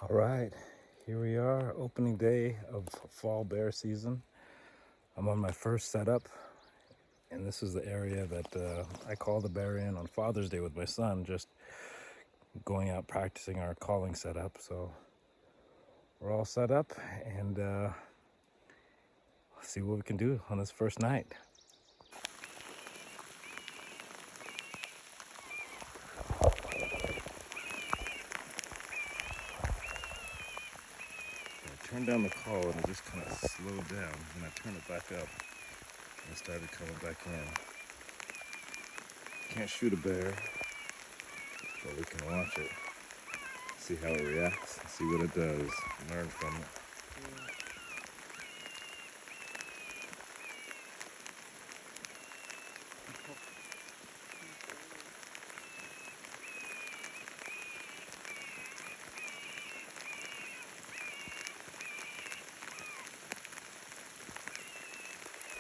All right, here we are, opening day of fall bear season. I'm on my first setup, and this is the area that I call the bear in on Father's Day with my son, just going out practicing our calling setup. So we're all set up, and see what we can do on this first night. I turned down the call and it just kind of slowed down, and I turned it back up and it started coming back in. Can't shoot a bear, but we can watch it, see how it reacts, see what it does, learn from it.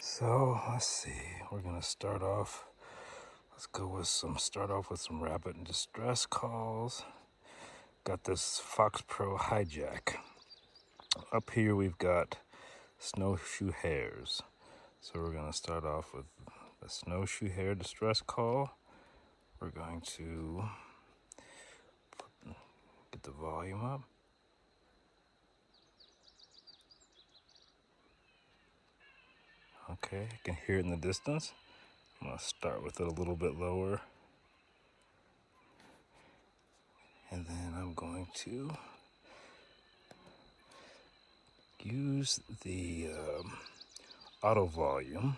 So let's see, we're gonna start off. Let's go with start off with some rabbit and distress calls. Got this Fox Pro Hijack. Up here we've got snowshoe hares. So we're gonna start off with the snowshoe hare distress call. We're going to get the volume up. Okay, I can hear it in the distance. I'm gonna start with it a little bit lower. And then I'm going to use the auto volume.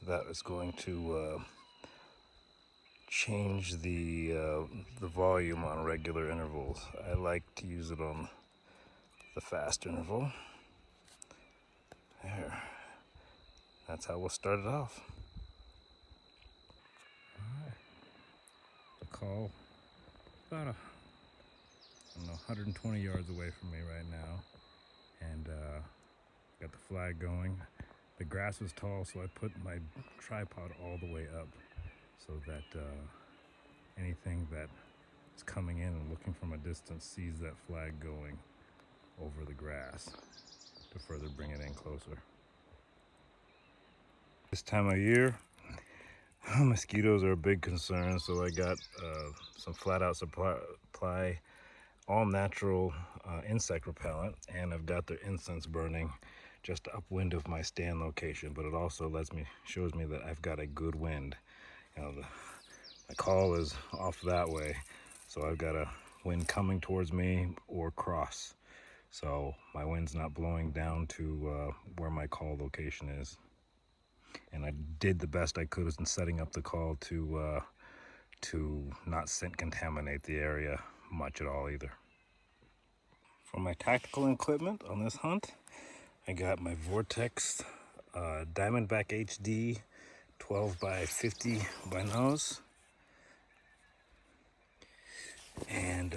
That is going to change the volume on regular intervals. I like to use it on the fast interval. There. That's how we'll start it off. All right. The call about 120 yards away from me right now, and got the flag going. The grass was tall, so I put my tripod all the way up so that anything that is coming in and looking from a distance sees that flag going over the grass to further bring it in closer. This time of year, mosquitoes are a big concern, so I got some flat out supply all natural insect repellent, and I've got the incense burning just upwind of my stand location, but it also shows me that I've got a good wind. You know, the call is off that way, so I've got a wind coming towards me or cross. So my wind's not blowing down to where my call location is. And I did the best I could in setting up the call to not scent contaminate the area much at all either. For my tactical equipment on this hunt, I got my Vortex Diamondback HD 12 by 50 by nose, and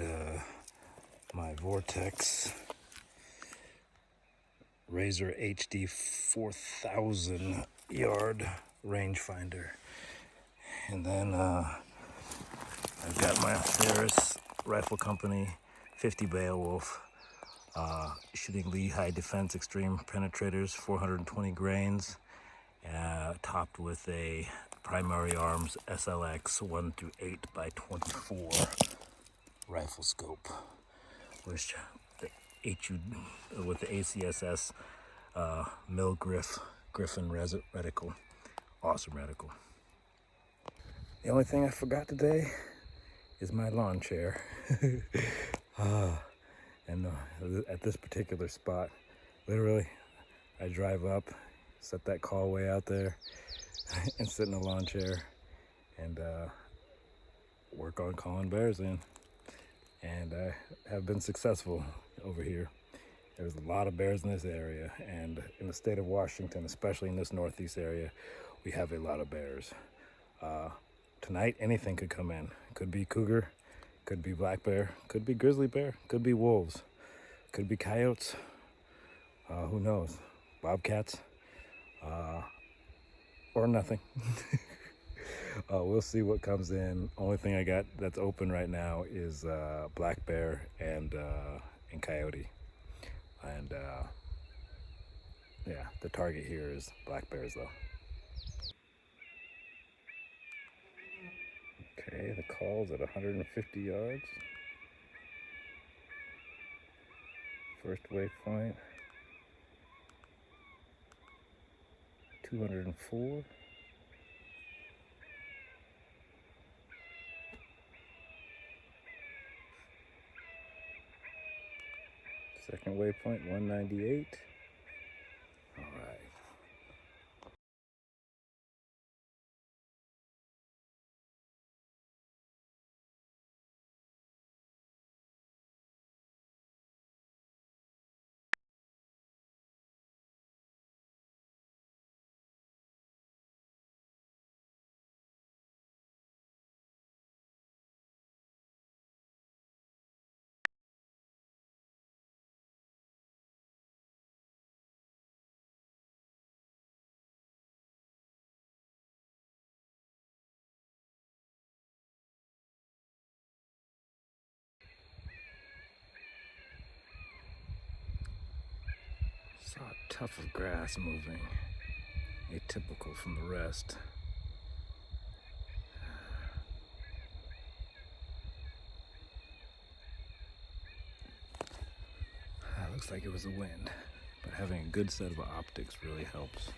my Vortex Razor HD 4000 yard rangefinder. And then I've got my Ferris Rifle Company 50 Beowulf shooting Lehigh Defense Extreme Penetrators, 420 grains, topped with a Primary Arms SLX 1 through 8 by 24 rifle scope, which with the ACSS Mill Griffin reticle. Awesome reticle. The only thing I forgot today is my lawn chair. And at this particular spot, literally, I drive up, set that call way out there, and sit in a lawn chair and work on calling bears in. And I have been successful over here. There's a lot of bears in this area, and in the state of Washington, especially in this northeast area, we have a lot of bears. Tonight, anything could come in. Could be cougar, could be black bear, could be grizzly bear, could be wolves, could be coyotes, who knows, bobcats, or nothing. We'll see what comes in. Only thing I got that's open right now is black bear and coyote. And yeah, the target here is black bears though. Okay, the call's at 150 yards. First waypoint, 204. Second waypoint, 198. All right. Saw a tuft of grass moving, atypical from the rest. Looks like it was the wind, but having a good set of optics really helps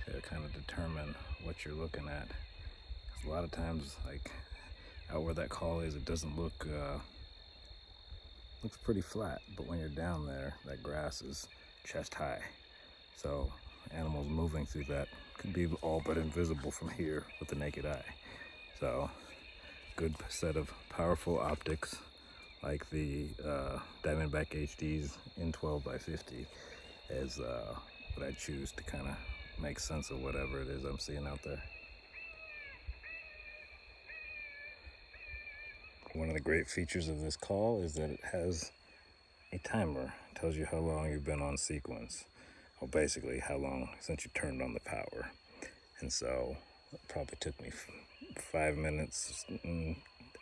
to kind of determine what you're looking at. 'Cause a lot of times, like out where that call is, it doesn't look looks pretty flat, but when you're down there, that grass is chest high. So animals moving through that could be all but invisible from here with the naked eye. So good set of powerful optics like the Diamondback HD's in 12x50 is what I choose to kind of make sense of whatever it is I'm seeing out there. One of the great features of this call is that it has a timer. It tells you how long you've been on sequence. Well, basically how long since you turned on the power. And so it probably took me 5 minutes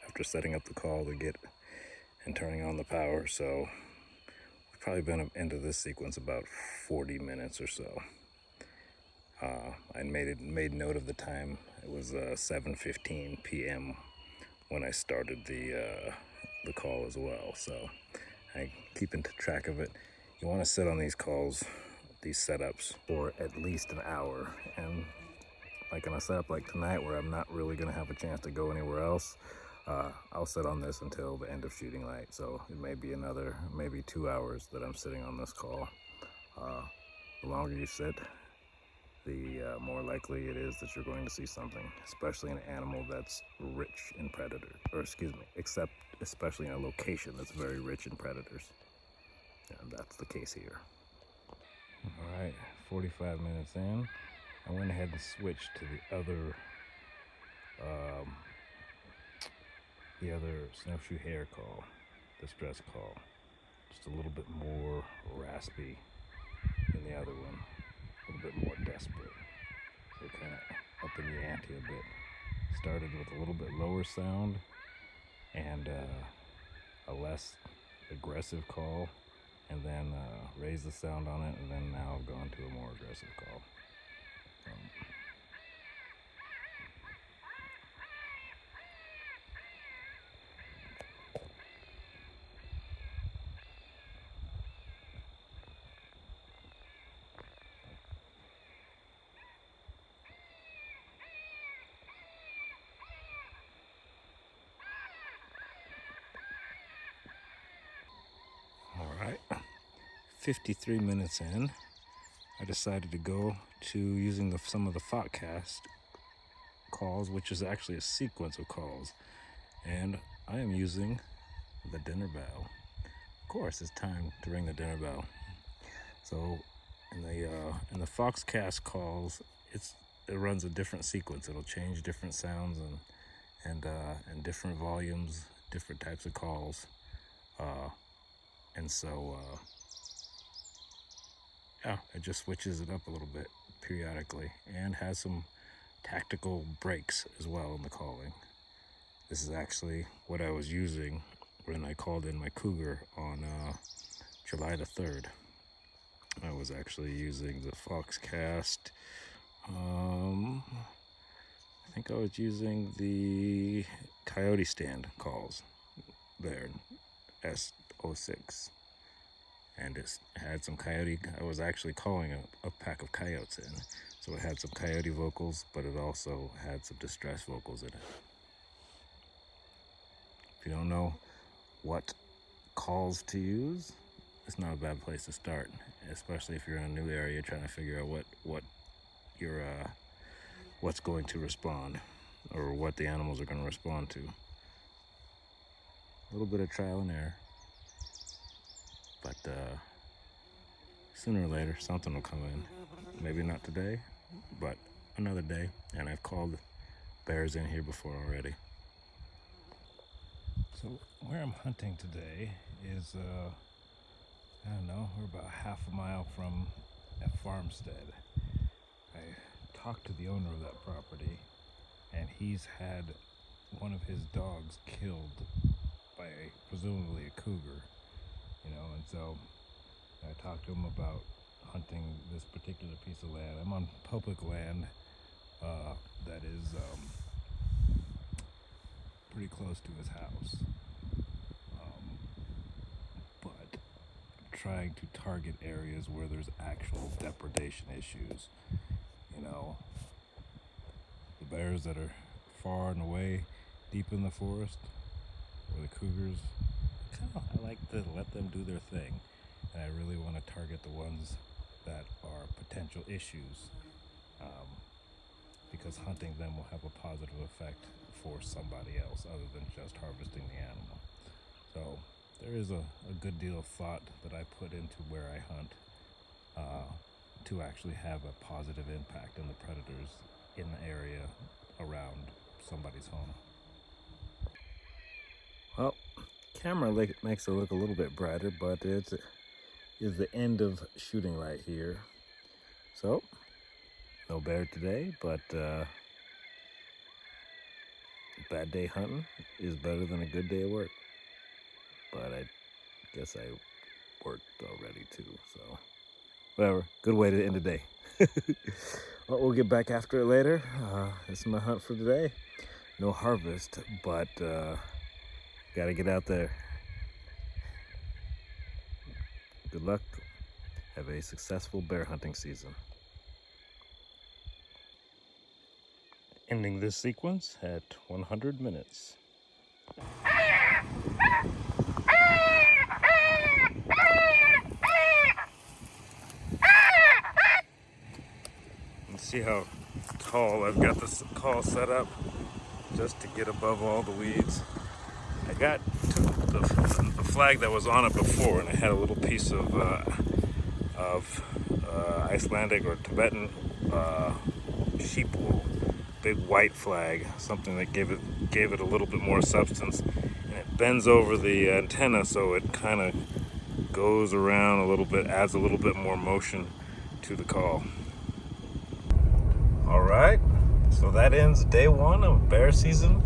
after setting up the call to get and turning on the power. So we've probably been into this sequence about 40 minutes or so. I made note of the time. It was 7:15 p.m. when I started the call as well. So I keep in track of it. You want to sit on these calls, these setups, for at least an hour. And like in a setup like tonight, where I'm not really going to have a chance to go anywhere else, I'll sit on this until the end of shooting light. So it may be another, maybe 2 hours that I'm sitting on this call. The longer you sit, the more likely it is that you're going to see something, especially an animal that's rich in predators, or excuse me, especially in a location that's very rich in predators. And that's the case here. All right, 45 minutes in, I went ahead and switched to the other snowshoe hare call, the stress call. Just a little bit more raspy than the other one, a little bit more desperate. So kind of up in the ante a bit. Started with a little bit lower sound and a less aggressive call, and then raised the sound on it, and then now I've gone to a more aggressive call. All right, 53 minutes in, I decided to go to using some of the Thoughtcast calls, which is actually a sequence of calls, and I am using the dinner bell. Of course, it's time to ring the dinner bell. So in the Foxcast calls, it runs a different sequence. It'll change different sounds and different volumes, different types of calls, and so yeah, it just switches it up a little bit periodically, and has some tactical breaks as well in the calling. This is actually what I was using when I called in my cougar on July the 3rd. I was actually using the Foxcast. I think I was using the Coyote stand calls there, S06. And it had some coyote. I was actually calling a pack of coyotes in. So it had some coyote vocals, but it also had some distress vocals in it. If you don't know what calls to use, it's not a bad place to start, especially if you're in a new area trying to figure out what's going to respond, or what the animals are going to respond to. A little bit of trial and error, but sooner or later something will come in. Maybe not today, but another day. And I've called bears in here before already. So where I'm hunting today is, I don't know, we're about half a mile from a farmstead. I talked to the owner of that property, and he's had one of his dogs killed by presumably a cougar, and so I talked to him about hunting this particular piece of land. I'm on public land that is pretty close to his house, but I'm trying to target areas where there's actual depredation issues. The bears that are far and away, deep in the forest, or the cougars, I like to let them do their thing, and I really want to target the ones that are potential issues, because hunting them will have a positive effect for somebody else other than just harvesting the animal. So there is a good deal of thought that I put into where I hunt to actually have a positive impact on the predators in the area around somebody's home. Well, camera makes it look a little bit brighter, but it is the end of shooting light here. So, no bear today, but bad day hunting is better than a good day of work. But I guess I worked already too, so whatever. Good way to end the day. Well, we'll get back after it later. This is my hunt for today. No harvest, but gotta get out there. Good luck. Have a successful bear hunting season. Ending this sequence at 100 minutes. See how tall I've got this call set up just to get above all the weeds. I got the flag that was on it before, and it had a little piece of Icelandic or Tibetan sheep wool, big white flag, something that gave it a little bit more substance, and it bends over the antenna, so it kind of goes around a little bit, adds a little bit more motion to the call. All right, so that ends day one of bear season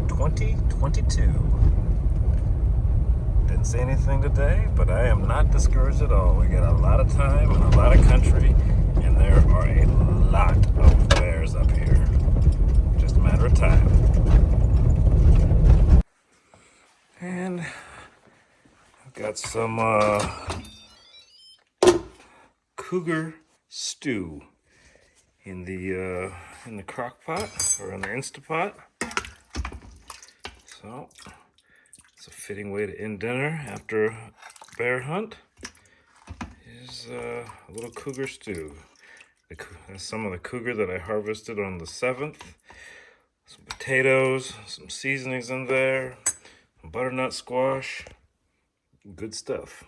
2022. Didn't see anything today, but I am not discouraged at all. We got a lot of time and a lot of country, and there are a lot of bears up here. Just a matter of time. And I've got some cougar stew in the crock pot, or in the Instapot. So it's a fitting way to end dinner after a bear hunt. Is a little cougar stew. That's some of the cougar that I harvested on the 7th. Some potatoes, some seasonings in there, some butternut squash. Good stuff.